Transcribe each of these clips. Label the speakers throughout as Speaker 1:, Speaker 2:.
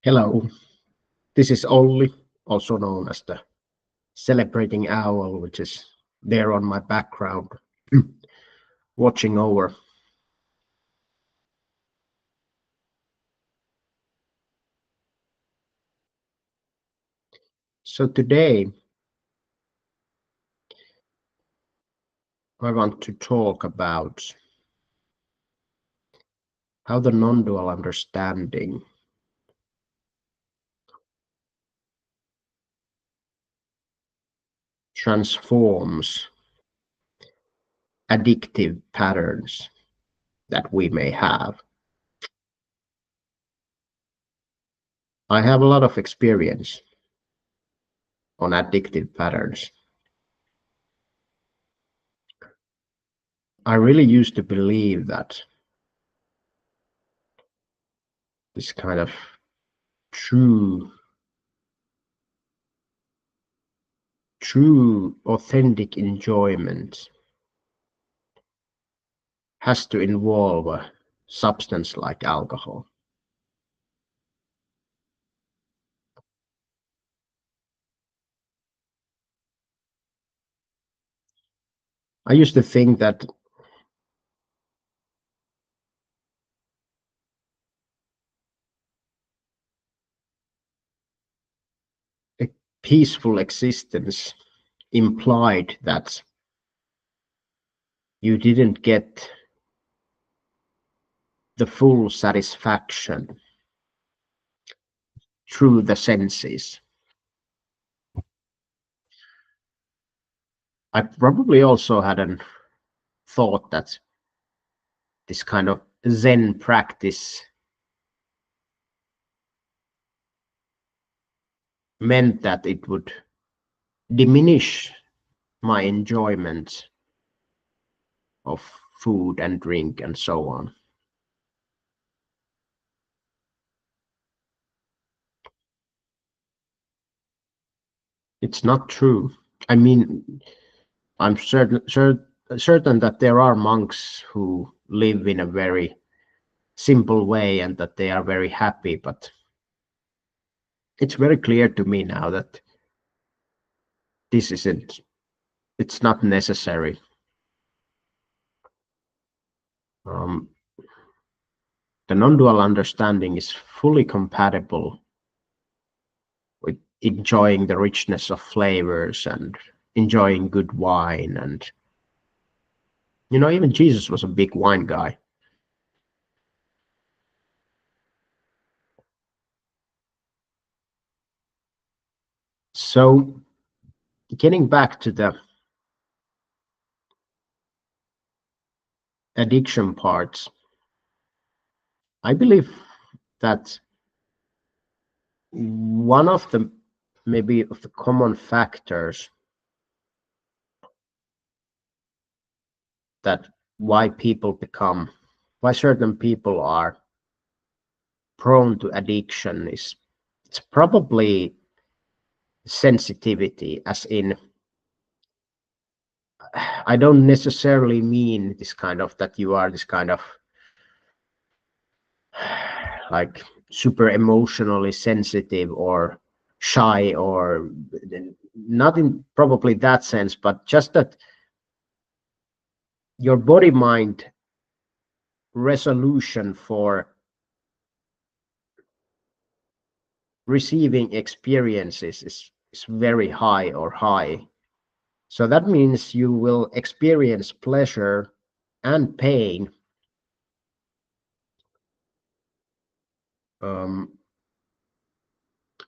Speaker 1: Hello, this is Olli, also known as the celebrating owl, which is there on my background, watching over. So today I want to talk about how the non-dual understanding transforms addictive patterns that we may have. I have a lot of experience on addictive patterns. I really used to believe that this kind of true authentic enjoyment has to involve a substance like alcohol. I used to think that a peaceful existence implied that you didn't get the full satisfaction through the senses. I probably also had a thought that this kind of Zen practice meant that it would diminish my enjoyment of food and drink and so on. It's not true. I mean, I'm certain that there are monks who live in a very simple way and that they are very happy, but it's very clear to me now that it's not necessary. Um, the non-dual understanding is fully compatible with enjoying the richness of flavors and enjoying good wine. And even Jesus was a big wine guy. So getting back to the addiction parts, I believe that one of the maybe of the common factors that why certain people are prone to addiction is it's probably sensitivity, as in I don't necessarily mean this kind of that you are this kind of like super emotionally sensitive or shy, or not in probably that sense, but just that your body mind resolution for receiving experiences is very high or high. So that means you will experience pleasure and pain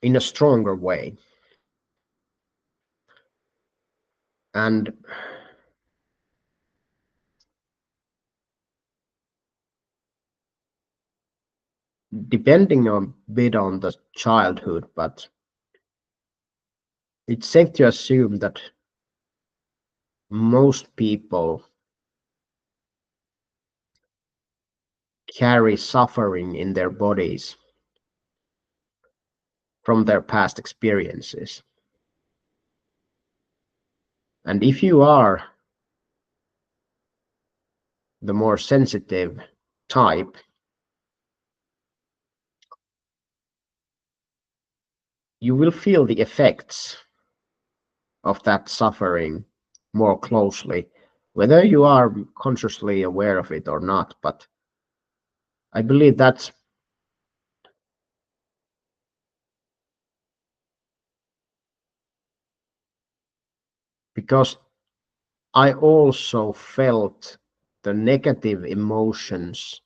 Speaker 1: in a stronger way. And depending on bit on the childhood, but it's safe to assume that most people carry suffering in their bodies from their past experiences. And if you are the more sensitive type, you will feel the effects of that suffering more closely, whether you are consciously aware of it or not. But I believe that's because I also felt the negative emotions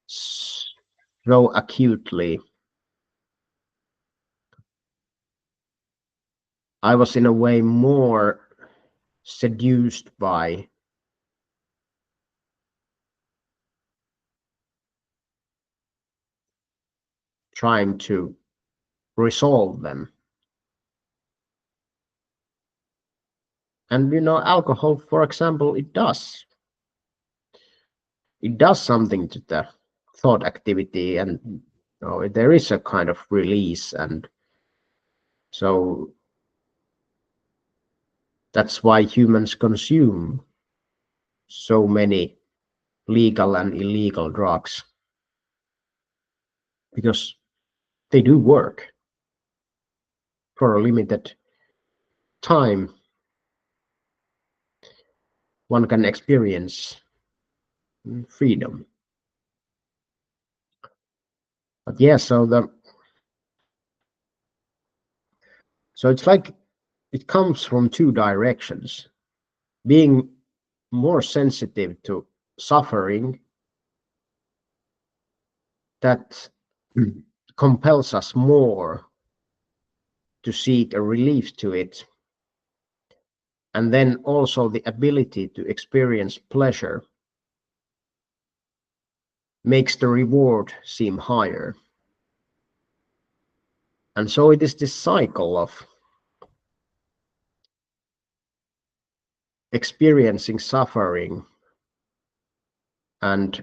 Speaker 1: so acutely. I was in a way more seduced by trying to resolve them. And alcohol, for example, it does something to the thought activity, and there is a kind of release, and so that's why humans consume so many legal and illegal drugs, because they do work for a limited time. One can experience freedom. But yeah, so it's like it comes from two directions. Being more sensitive to suffering, that compels us more to seek a relief to it, and then also the ability to experience pleasure makes the reward seem higher. And so it is this cycle of experiencing suffering and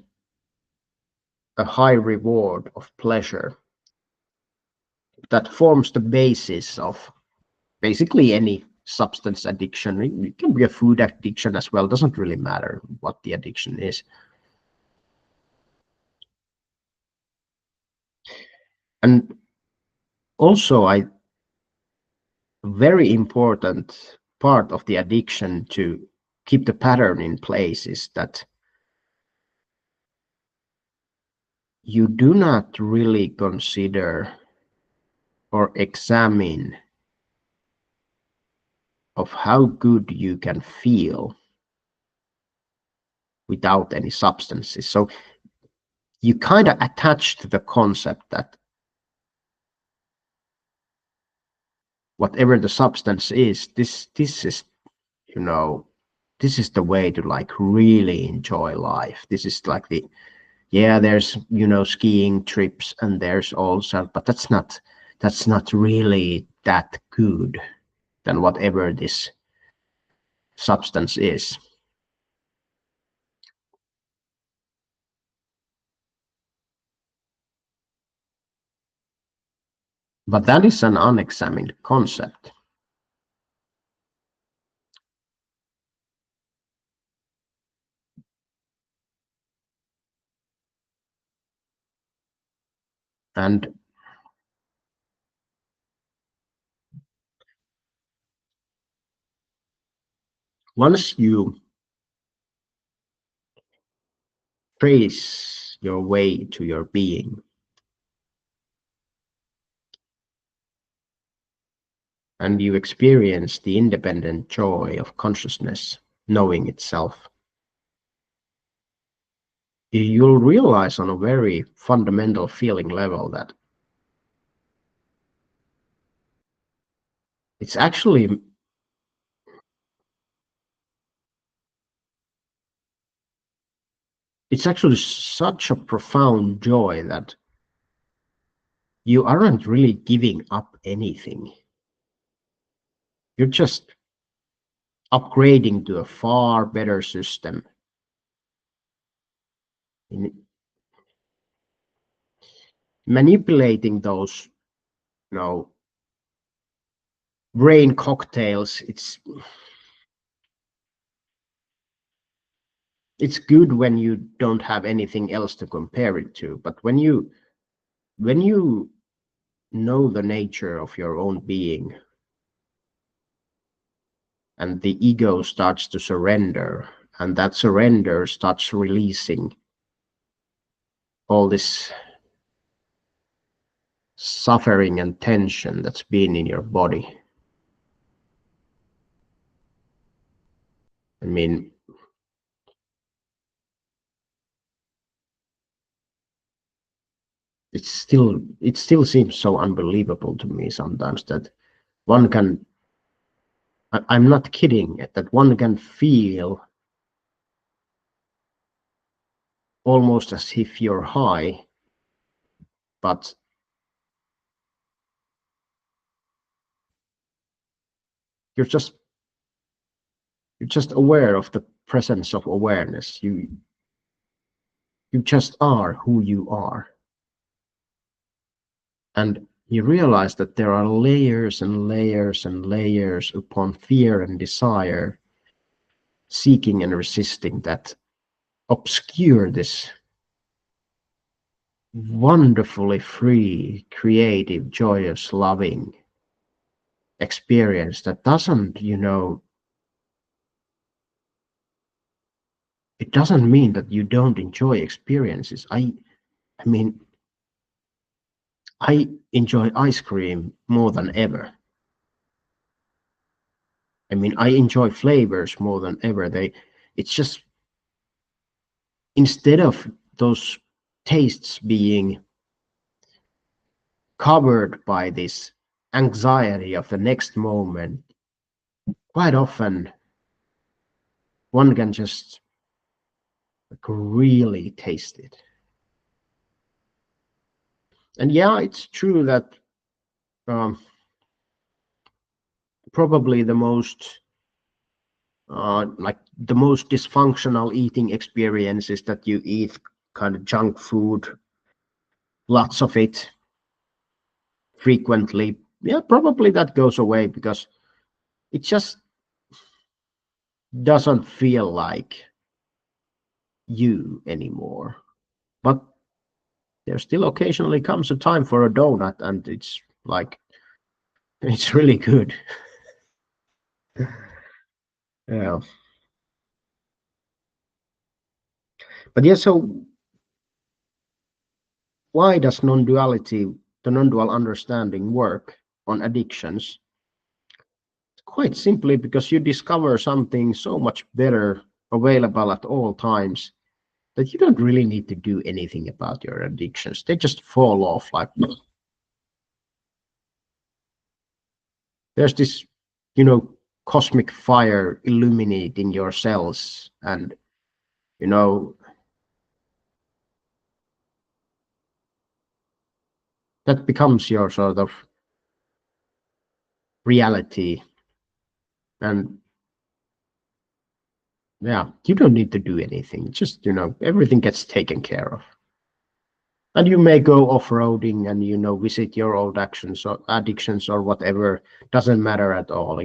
Speaker 1: a high reward of pleasure that forms the basis of basically any substance addiction. It can be a food addiction as well, doesn't really matter what the addiction is. And also, a very important part of the addiction to keep the pattern in place is that you do not really consider or examine of how good you can feel without any substances. So you kind of attach to the concept that whatever the substance is, this is, this is the way to like really enjoy life. This is like there's skiing trips, and there's also, but that's not really that good than whatever this substance is. But that is an unexamined concept. And once you trace your way to your being, and you experience the independent joy of consciousness knowing itself, you'll realize on a very fundamental feeling level that it's actually such a profound joy that you aren't really giving up anything. You're just upgrading to a far better system, in manipulating those, you know brain cocktails. It's good when you don't have anything else to compare it to, but when you know the nature of your own being, and the ego starts to surrender, and that surrender starts releasing all this suffering and tension that's been in your body. I mean, it still seems so unbelievable to me sometimes that one can, I'm not kidding, that one can feel almost as if you're high, but you're just aware of the presence of awareness. You just are who you are, and you realize that there are layers and layers and layers upon fear and desire, seeking and resisting, that obscure this wonderfully free, creative, joyous, loving experience that doesn't, it doesn't mean that you don't enjoy experiences. I mean, I enjoy ice cream more than ever. I mean, I enjoy flavors more than ever. It's just, instead of those tastes being covered by this anxiety of the next moment, quite often one can just really taste it. And yeah, it's true that probably the most like the most dysfunctional eating experience is that you eat kind of junk food, lots of it, frequently. Yeah, probably that goes away because it just doesn't feel like you anymore. But there still occasionally comes a time for a donut, and it's like, it's really good. Yeah. But yeah, so why does non-duality, the non-dual understanding, work on addictions? Quite simply because you discover something so much better available at all times that you don't really need to do anything about your addictions. They just fall off. Like, there's this, cosmic fire illuminating your cells, and you know that becomes your sort of reality. And yeah, you don't need to do anything. Just, everything gets taken care of. And you may go off-roading and, visit your old actions or addictions or whatever. Doesn't matter at all.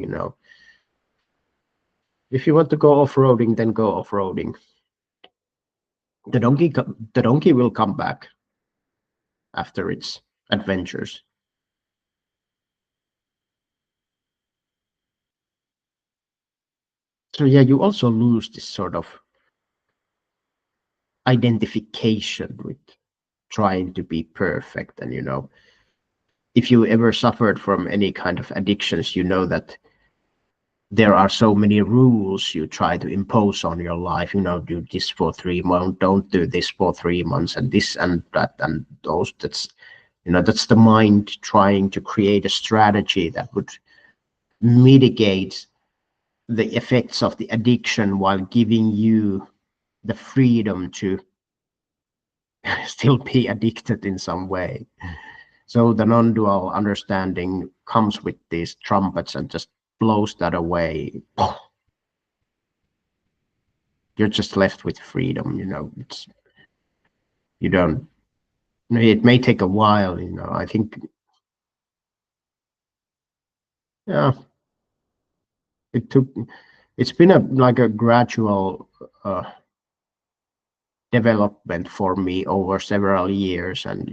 Speaker 1: If you want to go off-roading, then go off-roading. The donkey will come back after its adventures. So yeah, you also lose this sort of identification with trying to be perfect. And if you ever suffered from any kind of addictions, you know that there are so many rules you try to impose on your life. Do this for 3 months, don't do this for 3 months, and this and that and those. That's the mind trying to create a strategy that would mitigate the effects of the addiction while giving you the freedom to still be addicted in some way. So the non-dual understanding comes with these trumpets and just blows that away. You're just left with freedom. You don't, it may take a while. I think, yeah, it's been like a gradual development for me over several years. And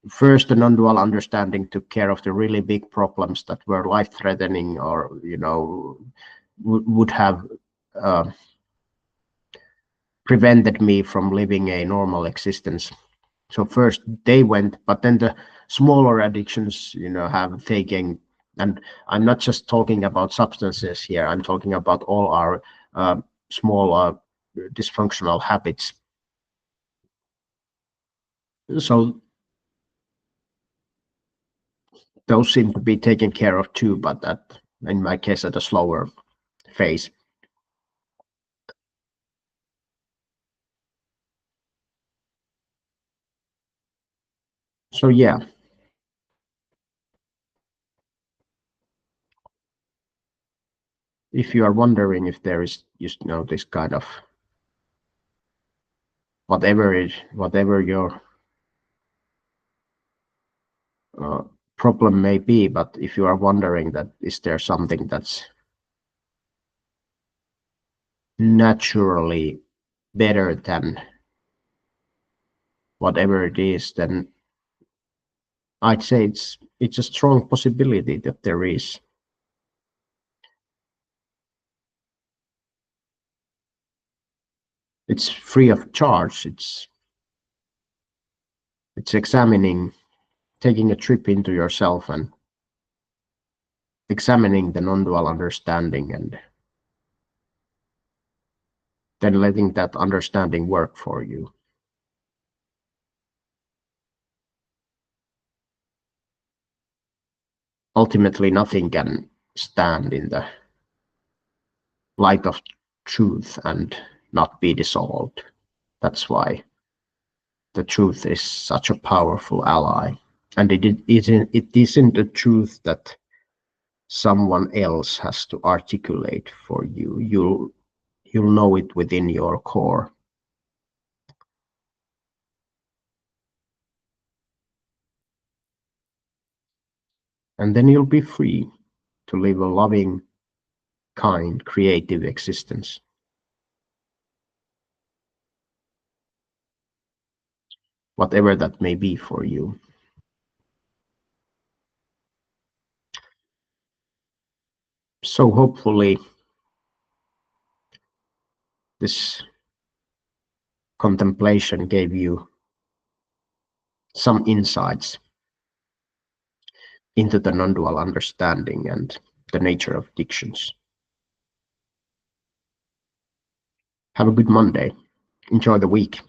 Speaker 1: first the non-dual understanding took care of the really big problems that were life-threatening, or would have prevented me from living a normal existence. So first they went, but then the smaller addictions, have taken. And I'm not just talking about substances here. I'm talking about all our small dysfunctional habits. So those seem to be taken care of too, but in my case, at a slower phase. So yeah, if you are wondering if there is just this kind of whatever your uh, problem may be, but if you are wondering that is there something that's naturally better than whatever it is, then I'd say it's a strong possibility that there is. It's free of charge. It's examining, taking a trip into yourself and examining the non-dual understanding, and then letting that understanding work for you. Ultimately, nothing can stand in the light of truth and not be dissolved. That's why the truth is such a powerful ally. And it isn't a truth that someone else has to articulate for you. You'll know it within your core. And then you'll be free to live a loving, kind, creative existence. Whatever that may be for you. So hopefully this contemplation gave you some insights into the non-dual understanding and the nature of addictions. Have a good Monday. Enjoy the week.